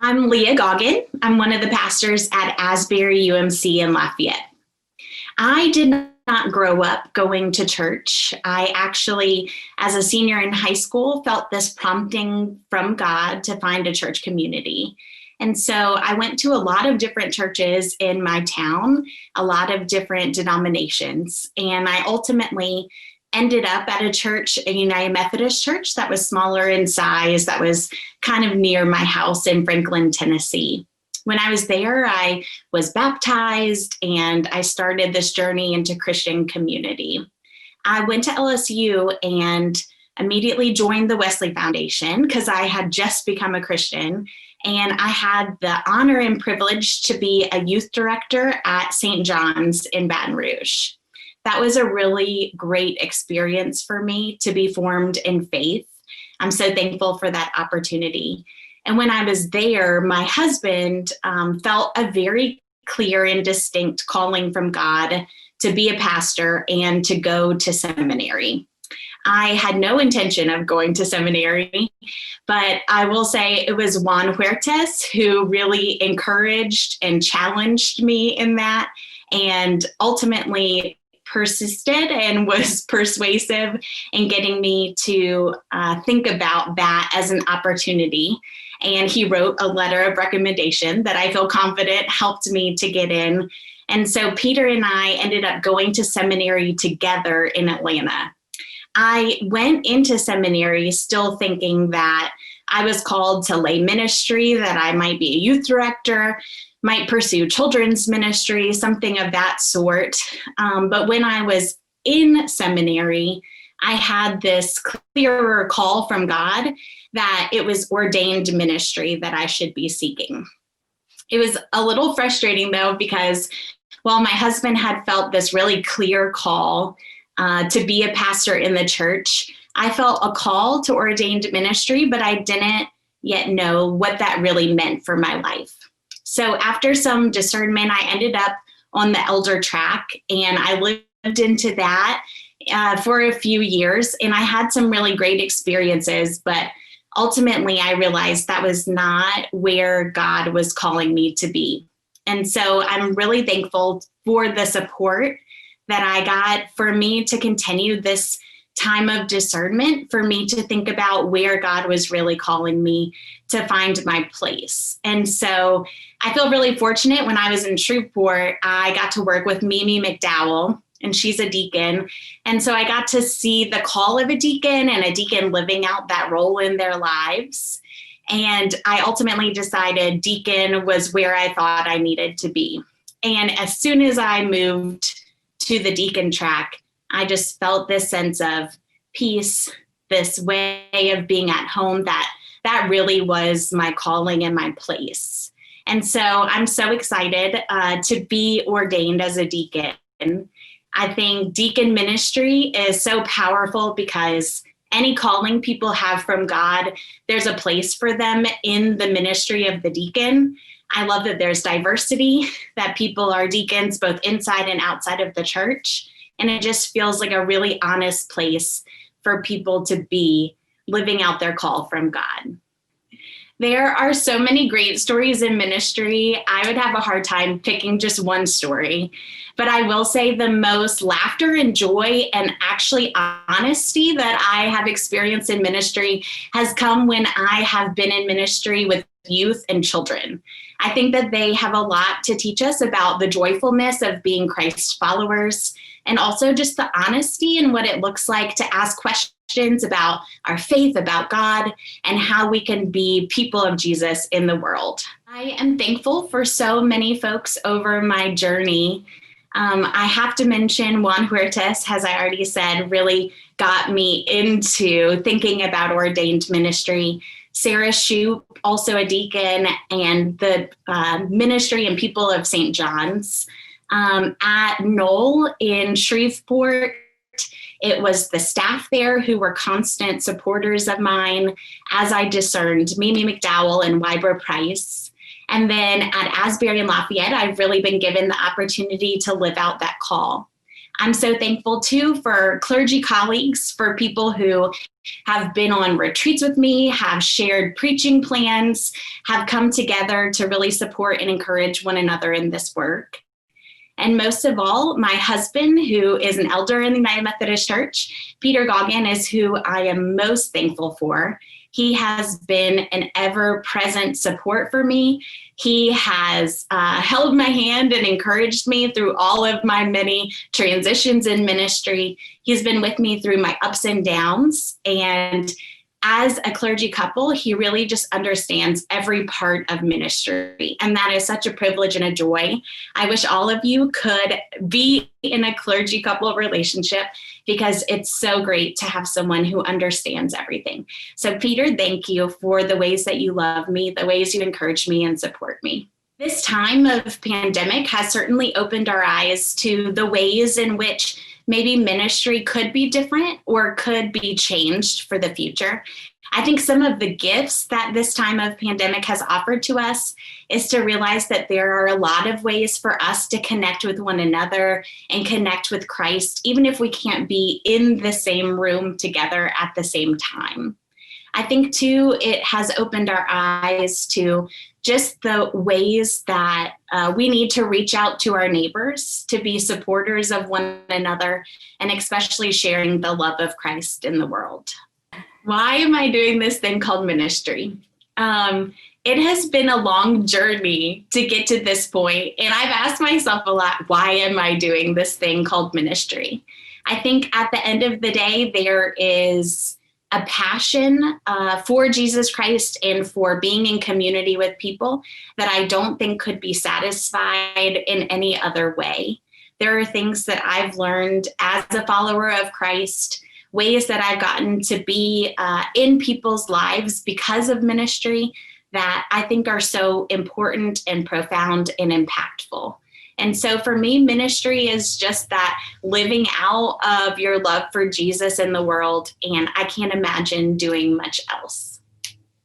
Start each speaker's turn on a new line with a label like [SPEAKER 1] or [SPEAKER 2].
[SPEAKER 1] I'm Leah Gaughan. I'm one of the pastors at Asbury UMC in Lafayette. I did not grow up going to church. I actually, as a senior in high school, felt this prompting from God to find a church community. And so I went to a lot of different churches in my town, a lot of different denominations, and I ultimately ended up at a church, a United Methodist church that was smaller in size, that was kind of near my house in Franklin, Tennessee. When I was there, I was baptized and I started this journey into Christian community. I went to LSU and immediately joined the Wesley Foundation because I had just become a Christian. And I had the honor and privilege to be a youth director at St. John's in Baton Rouge. That was a really great experience for me to be formed in faith. I'm so thankful for that opportunity. And when I was there, my husband felt a very clear and distinct calling from God to be a pastor and to go to seminary. I had no intention of going to seminary, but I will say it was Juan Huertas who really encouraged and challenged me in that, and ultimately persisted and was persuasive in getting me to think about that as an opportunity. And he wrote a letter of recommendation that I feel confident helped me to get in. And so Peter and I ended up going to seminary together in Atlanta. I went into seminary still thinking that I was called to lay ministry, that I might be a youth director, might pursue children's ministry, something of that sort. But when I was in seminary, I had this clearer call from God that it was ordained ministry that I should be seeking. It was a little frustrating though, because while my husband had felt this really clear call to be a pastor in the church, I felt a call to ordained ministry, but I didn't yet know what that really meant for my life. So after some discernment, I ended up on the elder track, and I lived into that for a few years, and I had some really great experiences, but ultimately I realized that was not where God was calling me to be. And so I'm really thankful for the support that I got for me to continue this time of discernment, for me to think about where God was really calling me to find my place. And so I feel really fortunate. When I was in Shreveport, I got to work with Mimi McDowell, and she's a deacon. And so I got to see the call of a deacon and a deacon living out that role in their lives. And I ultimately decided deacon was where I thought I needed to be. And as soon as I moved to the deacon track, I just felt this sense of peace, this way of being at home, that really was my calling and my place. And so I'm so excited to be ordained as a deacon. I think deacon ministry is so powerful because any calling people have from God, there's a place for them in the ministry of the deacon. I love that there's diversity, that people are deacons both inside and outside of the church. And it just feels like a really honest place for people to be living out their call from God. There are so many great stories in ministry. I would have a hard time picking just one story, but I will say the most laughter and joy and actually honesty that I have experienced in ministry has come when I have been in ministry with youth and children. I think that they have a lot to teach us about the joyfulness of being Christ followers, and also just the honesty and what it looks like to ask questions about our faith, about God, and how we can be people of Jesus in the world. I am thankful for so many folks over my journey. I have to mention Juan Huertas, as I already said, really got me into thinking about ordained ministry. Sarah Shoup, also a deacon, and the ministry and people of St. John's. At Knoll in Shreveport, it was the staff there who were constant supporters of mine as I discerned Mimi McDowell and Wybra Price. And then at Asbury and Lafayette, I've really been given the opportunity to live out that call. I'm so thankful too for clergy colleagues, for people who have been on retreats with me, have shared preaching plans, have come together to really support and encourage one another in this work. And most of all, my husband, who is an elder in the United Methodist Church, Peter Gaughan, is who I am most thankful for. He has been an ever-present support for me. He has held my hand and encouraged me through all of my many transitions in ministry. He's been with me through my ups and downs. And as a clergy couple, he really just understands every part of ministry. And that is such a privilege and a joy. I wish all of you could be in a clergy couple relationship, because it's so great to have someone who understands everything. So Peter, thank you for the ways that you love me, the ways you encourage me and support me. This time of pandemic has certainly opened our eyes to the ways in which maybe ministry could be different or could be changed for the future. I think some of the gifts that this time of pandemic has offered to us is to realize that there are a lot of ways for us to connect with one another and connect with Christ, even if we can't be in the same room together at the same time. I think too, it has opened our eyes to just the ways that we need to reach out to our neighbors, to be supporters of one another, and especially sharing the love of Christ in the world. Why am I doing this thing called ministry? It has been a long journey to get to this point, and I've asked myself a lot, why am I doing this thing called ministry? I think at the end of the day, there is a passion for Jesus Christ and for being in community with people that I don't think could be satisfied in any other way. There are things that I've learned as a follower of Christ, ways that I've gotten to be in people's lives because of ministry that I think are so important and profound and impactful. And so for me, ministry is just that living out of your love for Jesus in the world. And I can't imagine doing much else.